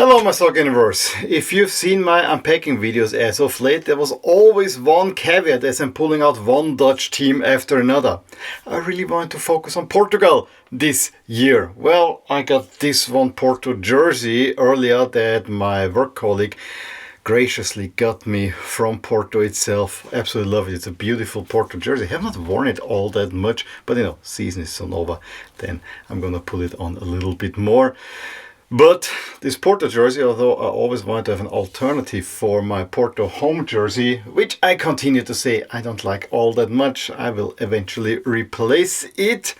Hello my soccer universe. If you've seen my unpacking videos as of late, there was always one caveat as I'm pulling out one Dutch team after another. I really wanted to focus on Portugal this year. Well, I got this one Porto jersey earlier that my work colleague graciously got me from Porto itself. Absolutely love it. It's a beautiful Porto jersey. I have not worn it all that much, but season is soon over. Then I'm gonna pull it on a little bit more. But this Porto jersey, although I always wanted to have an alternative for my Porto home jersey, which I continue to say I don't like all that much, I will eventually replace it,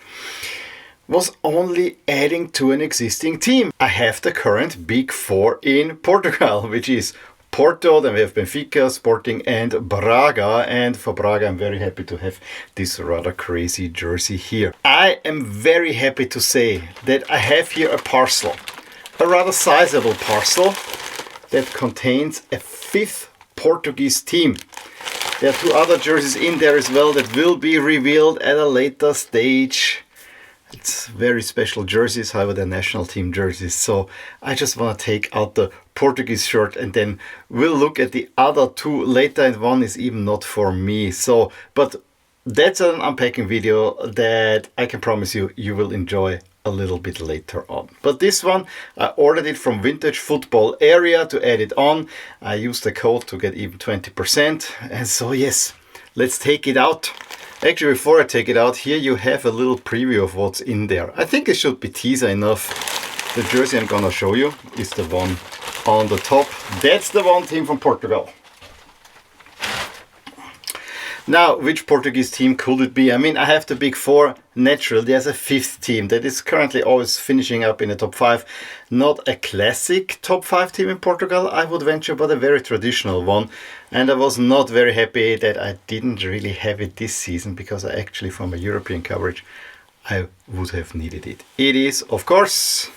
was only adding to an existing team. I have the current Big Four in Portugal, which is Porto, then we have Benfica, Sporting and Braga, and for Braga I'm very happy to have this rather crazy jersey here. I am very happy to say that I have here a parcel. A rather sizable parcel that contains a fifth Portuguese team. There are two other jerseys in there as well that will be revealed at a later stage. It's very special jerseys, however they're national team jerseys. So I just want to take out the Portuguese shirt and then we'll look at the other two later, and one is even not for me. But that's an unpacking video that I can promise you will enjoy a little bit later on. But this one, I ordered it from Vintage Football Area to add it on. I used the code to get even 20%. And so yes, let's take it out. Actually, before I take it out, here you have a little preview of what's in there. I think it should be teaser enough. The jersey I'm gonna show you is the one on the top. That's the one team from Portugal. Now, which Portuguese team could it be? I mean, I have the Big Four. Naturally, there's a fifth team that is currently always finishing up in the top five. Not a classic top five team in Portugal, I would venture, but a very traditional one. And I was not very happy that I didn't really have it this season, because I actually, from a European coverage, I would have needed it. It is, of course,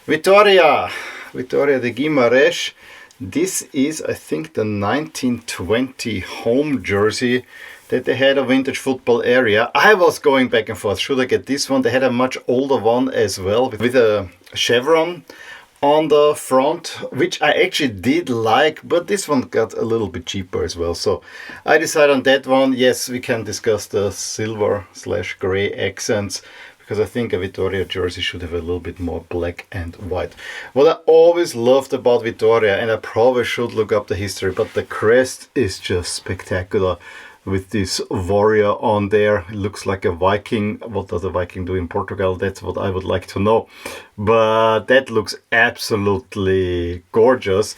Vitória de Guimaraes. This is, I think, the 1920 home jersey that they had a Vintage Football Area. I was going back and forth. Should I get this one? They had a much older one as well with a chevron on the front, which I actually did like, but this one got a little bit cheaper as well. So I decided on that one. Yes, we can discuss the silver/gray accents, because I think a Vitória jersey should have a little bit more black and white. What I always loved about Vitória, and I probably should look up the history, but the crest is just spectacular with this warrior on there. It looks like a Viking. What does a Viking do in Portugal? That's what I would like to know. But that looks absolutely gorgeous.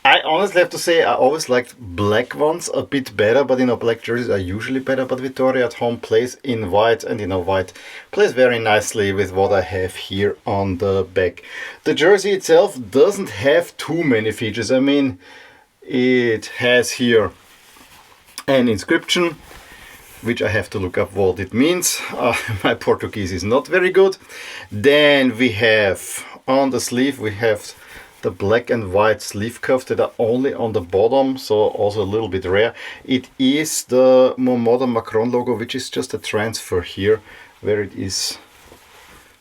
I honestly have to say I always liked black ones a bit better, but black jerseys are usually better. But Vitória at home plays in white, and white plays very nicely with what I have here on the back. The jersey itself doesn't have too many features. I mean, it has here an inscription, which I have to look up what it means. My Portuguese is not very good. Then we have on the sleeve, we have the black and white sleeve cuffs that are only on the bottom, so also a little bit rare. It is the more modern Macron logo, which is just a transfer here, where it is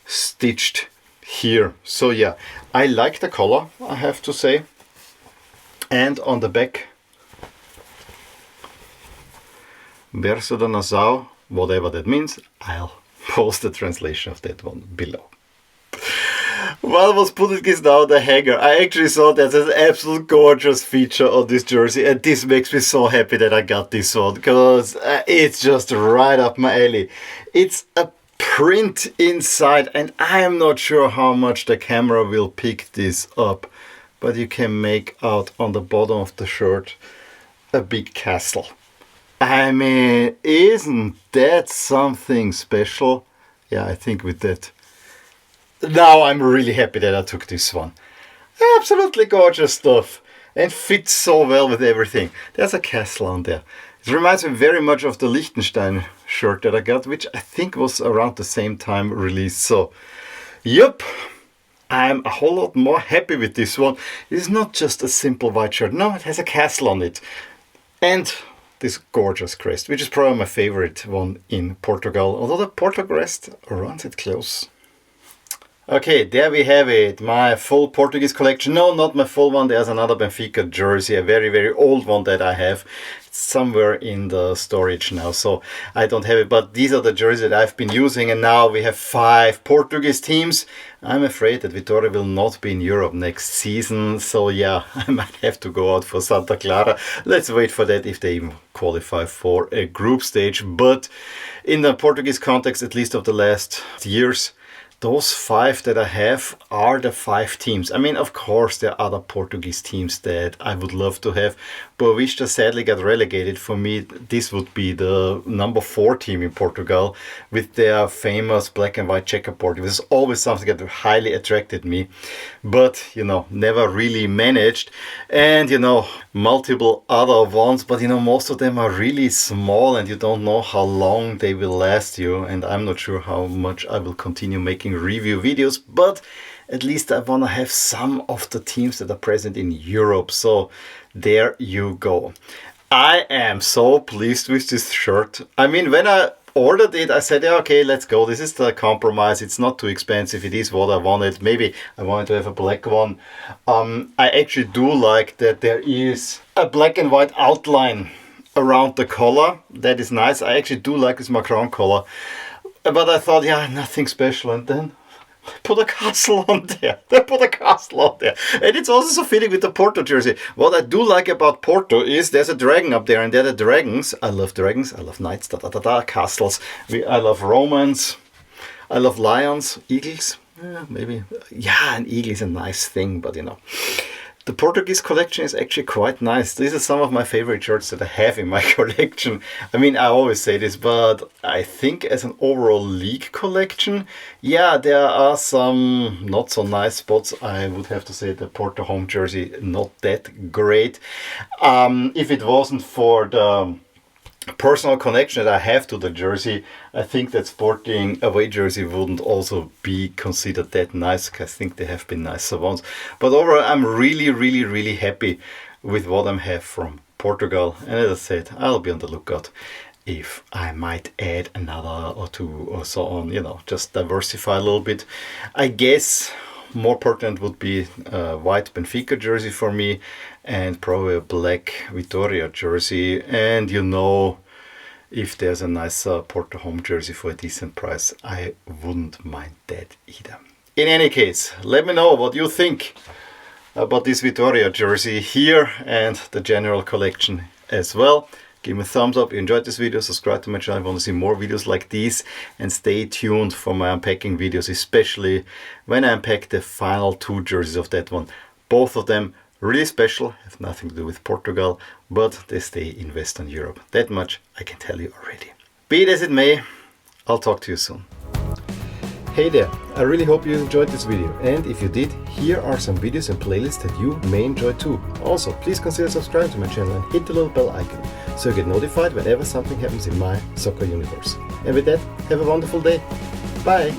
stitched here. So yeah, I like the color, I have to say. And on the back, Berço da Nação, whatever that means, I'll post the translation of that one below. What was Portuguese now the hanger? I actually saw that as an absolute gorgeous feature on this jersey, and this makes me so happy that I got this one, because it's just right up my alley. It's a print inside, and I am not sure how much the camera will pick this up, but you can make out on the bottom of the shirt a big castle. I mean, isn't that something special? Yeah, I think with that, now I'm really happy that I took this one. Absolutely gorgeous stuff, and fits so well with everything. There's a castle on there. It reminds me very much of the Liechtenstein shirt that I got, which I think was around the same time released. So, yep, I'm a whole lot more happy with this one. It's not just a simple white shirt. No, it has a castle on it. And this gorgeous crest, which is probably my favorite one in Portugal. Although the Porto crest runs it close, Okay, there we have it. My full Portuguese collection. No, not my full one. There's another Benfica jersey, a very, very old one that I have. It's somewhere in the storage now, so I don't have it. But these are the jerseys that I've been using, and now we have 5 Portuguese teams. I'm afraid that Vitória will not be in Europe next season, so yeah, I might have to go out for Santa Clara. Let's wait for that if they even qualify for a group stage. But in the Portuguese context, at least of the last years, those 5 that I have are the 5 teams. I mean, of course, there are other Portuguese teams that I would love to have, but which sadly got relegated. For me, this would be the number 4 team in Portugal with their famous black and white checkerboard. It was always something that highly attracted me, but, never really managed. And, multiple other ones, but, most of them are really small and you don't know how long they will last you. And I'm not sure how much I will continue making review videos, but at least I want to have some of the teams that are present in Europe. So there you go. I am so pleased with this shirt. I mean, when I ordered it, I said, yeah, okay, let's go. This is the compromise. It's not too expensive. It is what I wanted. Maybe I wanted to have a black one. I actually do like that there is a black and white outline around the collar. That is nice. I actually do like this Macron collar. But I thought, yeah, nothing special. And then put a castle on there. They put a castle on there. And it's also so fitting with the Porto jersey. What I do like about Porto is there's a dragon up there. And they're the dragons. I love dragons. I love knights. Castles. I love Romans. I love lions. Eagles. Maybe. Yeah, an eagle is a nice thing. But the Portuguese collection is actually quite nice. These are some of my favorite shirts that I have in my collection. I mean, I always say this, but I think as an overall league collection, yeah, there are some not so nice spots. I would have to say the Porto home jersey, not that great. If it wasn't for the personal connection that I have to the jersey, I think that Sporting away jersey wouldn't also be considered that nice. I think they have been nicer ones. But overall, I'm really, really, really happy with what I have from Portugal. And as I said, I'll be on the lookout if I might add another or 2 or so on, just diversify a little bit. I guess more pertinent would be a white Benfica jersey for me and probably a black Vitória jersey. And if there's a nicer Porto home jersey for a decent price, I wouldn't mind that either. In any case, let me know what you think about this Vitória jersey here and the general collection as well. Give me a thumbs up if you enjoyed this video, subscribe to my channel if you want to see more videos like these, and stay tuned for my unpacking videos, especially when I unpack the final 2 jerseys of that one. Both of them really special, have nothing to do with Portugal, but they stay in Western Europe. That much I can tell you already. Be it as it may, I'll talk to you soon. Hey there, I really hope you enjoyed this video, and if you did, here are some videos and playlists that you may enjoy too. Also, please consider subscribing to my channel and hit the little bell icon so you get notified whenever something happens in my soccer universe. And with that, have a wonderful day. Bye!